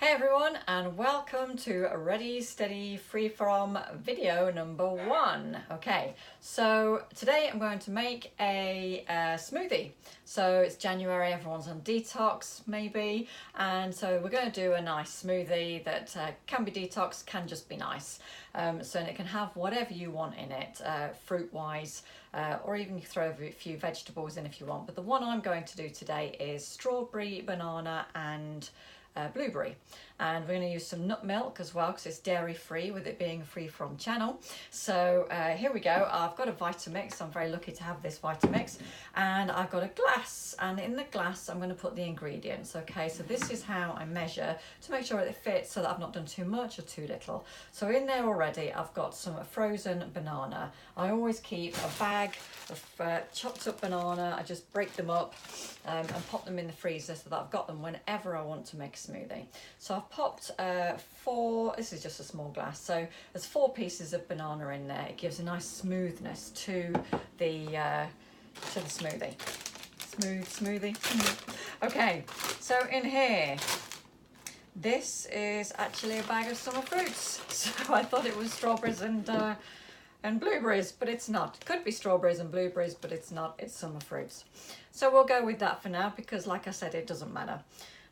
Hey everyone, and welcome to a Ready Steady Freeform video number 1. Okay, so today I'm going to make a smoothie. So it's January, everyone's on detox maybe, and so we're going to do a nice smoothie that can be detox, can just be nice. So it can have whatever you want in it, fruit wise, or even you can throw a few vegetables in if you want. But the one I'm going to do today is strawberry, banana and blueberry, and we're going to use some nut milk as well because it's dairy free, with it being a FreeFrom channel. So here we go. I've got a Vitamix. I'm very lucky to have this Vitamix, and I've got a glass, and in the glass I'm going to put the ingredients. Okay, so this is how I measure to make sure it fits, so that I've not done too much or too little. So in there already I've got some frozen banana. I always keep a bag of chopped up banana. I just break them up and pop them in the freezer so that I've got them whenever I want to make a smoothie. So I've popped this is just a small glass, so there's 4 pieces of banana in there. It gives a nice smoothness to the smoothie. Smoothie. Okay, so in here, this is actually a bag of summer fruits. So I thought it was strawberries and blueberries, but it's not. It could be strawberries and blueberries, but it's not. It's summer fruits. So we'll go with that for now because, like I said, it doesn't matter.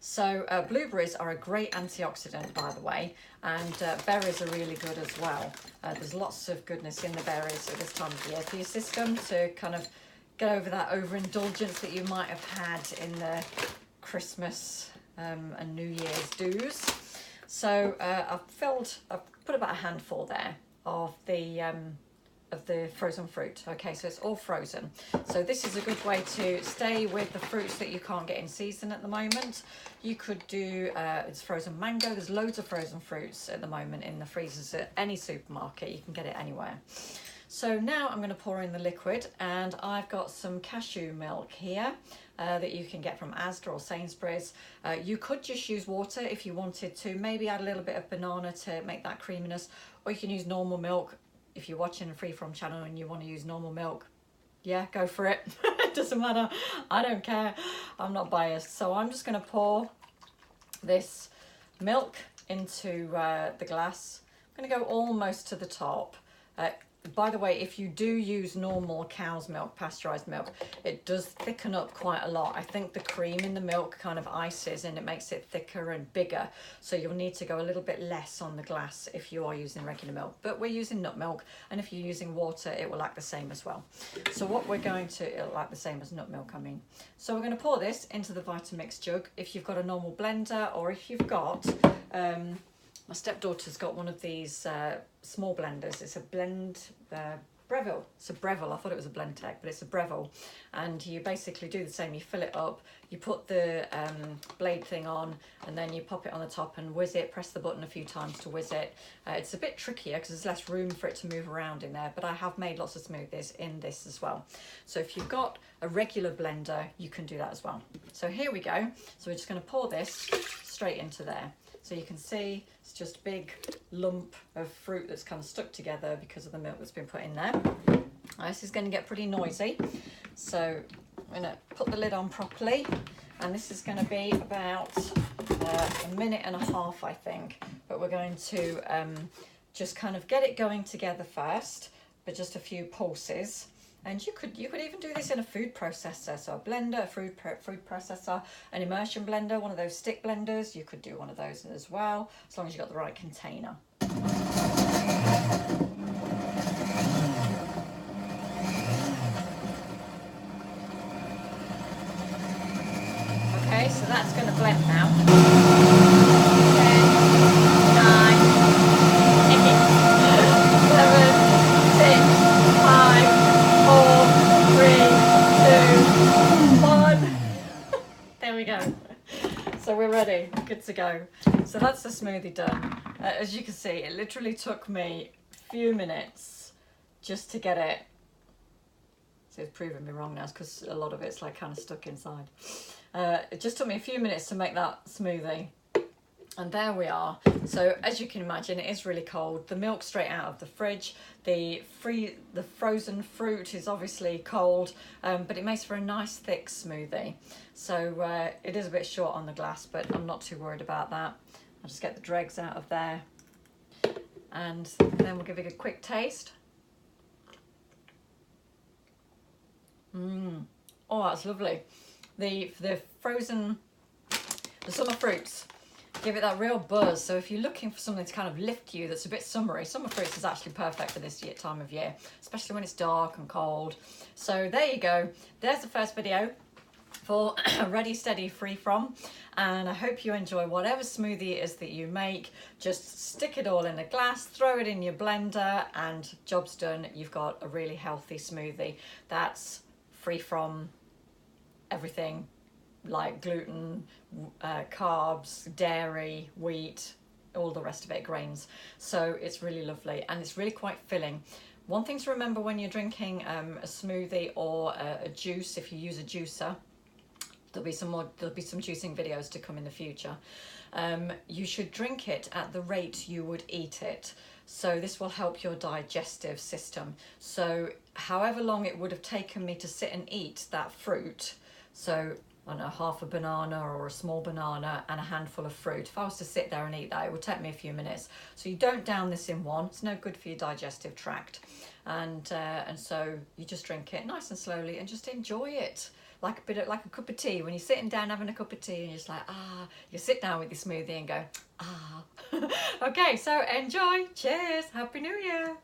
So blueberries are a great antioxidant, by the way, and berries are really good as well. There's lots of goodness in the berries at this time of year for your system to kind of get over that overindulgence that you might have had in the Christmas and New Year's do's. So I've put about a handful there of the frozen fruit. Okay, so it's all frozen. So this is a good way to stay with the fruits that you can't get in season at the moment. You could do it's frozen mango. There's loads of frozen fruits at the moment in the freezers at any supermarket. You can get it anywhere. So now I'm going to pour in the liquid, and I've got some cashew milk here that you can get from Asda or Sainsbury's. You could just use water if you wanted to, maybe add a little bit of banana to make that creaminess, or you can use normal milk. If you're watching a Freeform channel and you want to use normal milk, yeah, go for it. It doesn't matter. I don't care. I'm not biased. So I'm just going to pour this milk into the glass. I'm going to go almost to the top. By the way, if you do use normal cow's milk, pasteurized milk, it does thicken up quite a lot. I think the cream in the milk kind of ices and it makes it thicker and bigger. So you'll need to go a little bit less on the glass if you are using regular milk. But we're using nut milk, and if you're using water, it will act the same as well. So what we're going to, it'll act the same as nut milk, I mean. So we're going to pour this into the Vitamix jug. If you've got a normal blender, or if you've got... my stepdaughter's got one of these small blenders. It's a Breville. It's a Breville. I thought it was a Blendtec, but it's a Breville. And you basically do the same. You fill it up, you put the blade thing on, and then you pop it on the top and whiz it. Press the button a few times to whiz it. It's a bit trickier because there's less room for it to move around in there, but I have made lots of smoothies in this as well. So if you've got a regular blender, you can do that as well. So here we go. So we're just going to pour this straight into there. So you can see it's just a big lump of fruit that's kind of stuck together because of the milk that's been put in there. This is going to get pretty noisy. So I'm going to put the lid on properly. And this is going to be about a minute and a half, I think. But we're going to just kind of get it going together first, but just a few pulses. And you could even do this in a food processor, so a blender, a food processor, an immersion blender, one of those stick blenders. You could do one of those as well, as long as you've got the right container. Okay, so that's going to blend now. 10, 9, 8, 7, 6, 5, 4, 3, 2, 1. There we go. So we're ready, good to go. So that's the smoothie done. As you can see, it literally took me a few minutes just to get it. So it's proving me wrong now because a lot of it's like kind of stuck inside. It just took me a few minutes to make that smoothie. And there we are. So as you can imagine, it is really cold. The milk straight out of the fridge. The frozen fruit is obviously cold, but it makes for a nice thick smoothie. So it is a bit short on the glass, but I'm not too worried about that. I'll just get the dregs out of there, and then we'll give it a quick taste. Oh, that's lovely. The frozen, the summer fruits give it that real buzz. So if you're looking for something to kind of lift you that's a bit summery, summer fruits is actually perfect for this time of year, especially when it's dark and cold. So there you go. There's the first video for Ready, Steady, FreeFrom, and I hope you enjoy whatever smoothie it is that you make. Just stick it all in a glass, throw it in your blender, and job's done. You've got a really healthy smoothie that's free from everything like gluten, carbs, dairy, wheat, all the rest of it, grains. So it's really lovely and it's really quite filling. One thing to remember when you're drinking a smoothie or a juice, if you use a juicer, there'll be some juicing videos to come in the future. You should drink it at the rate you would eat it. So this will help your digestive system. So however long it would have taken me to sit and eat that fruit, so I don't know, half a banana or a small banana and a handful of fruit, if I was to sit there and eat that, it would take me a few minutes. So you don't down this in one. It's no good for your digestive tract. And so you just drink it nice and slowly and just enjoy it. Like a cup of tea. When you're sitting down having a cup of tea and you're just like, you sit down with your smoothie and go, Okay, so enjoy. Cheers. Happy New Year.